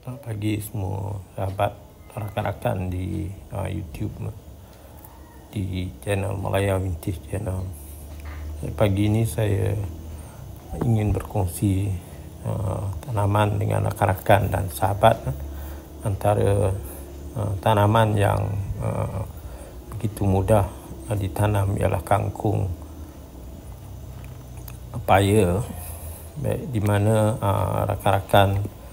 Pagi semua sahabat rakan-rakan di YouTube, di channel Malaya Vintage Channel. Pagi ini saya ingin berkongsi tanaman dengan rakan-rakan dan sahabat. Antara tanaman yang begitu mudah ditanam ialah kangkung paya, di mana rakan-rakan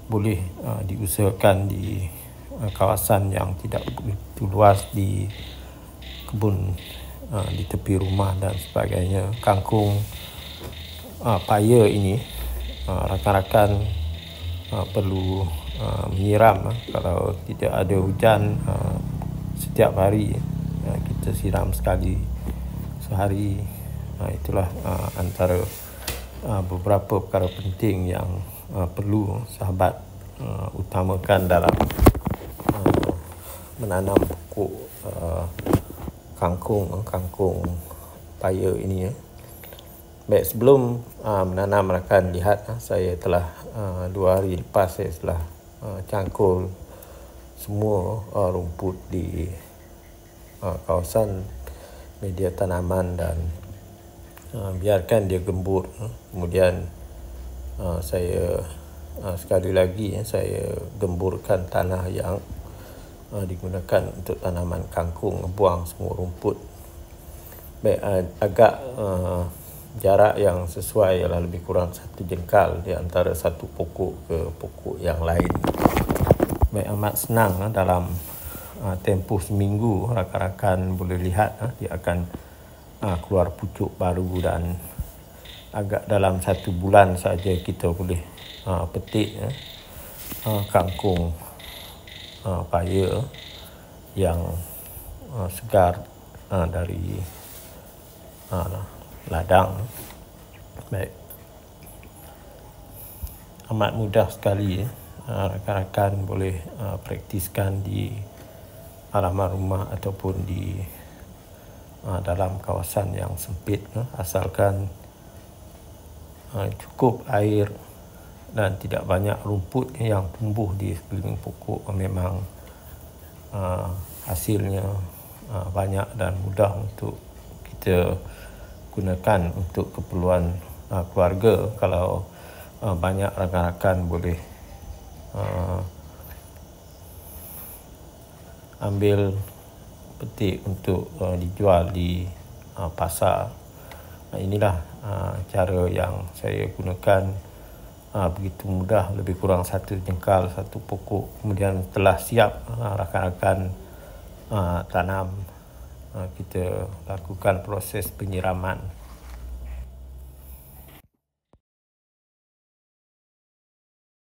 boleh diusahakan di kawasan yang tidak begitu luas, di kebun di tepi rumah dan sebagainya. Kangkung paya ini rakan-rakan perlu menyiram. Kalau tidak ada hujan, setiap hari kita siram sekali sehari. Itulah antara beberapa perkara penting yang perlu sahabat utamakan dalam menanam pokok kangkung paya ini. Baik, sebelum menanam, rakan lihat saya telah 2 hari lepas saya telah cangkul semua rumput di kawasan media tanaman dan biarkan dia gembur. Kemudian saya sekali lagi saya gemburkan tanah yang digunakan untuk tanaman kangkung, buang semua rumput. Baik, agak jarak yang sesuai ialah lebih kurang 1 jengkal di antara satu pokok ke pokok yang lain. Baik, amat senang dalam tempoh seminggu rakan-rakan boleh lihat dia akan keluar pucuk baru, dan agak dalam 1 bulan saja kita boleh petik kangkung paya yang segar dari ladang. Baik, amat mudah sekali rakan-rakan boleh praktiskan di halaman rumah ataupun di dalam kawasan yang sempit, asalkan cukup air dan tidak banyak rumput yang tumbuh di sekeliling pokok. Memang hasilnya banyak dan mudah untuk kita gunakan untuk keperluan keluarga. Kalau banyak rakan-rakan boleh ambil petik untuk dijual di pasar. Inilah cara yang saya gunakan, begitu mudah, lebih kurang 1 jengkal satu pokok. Kemudian setelah siap rakan-rakan tanam, kita lakukan proses penyiraman.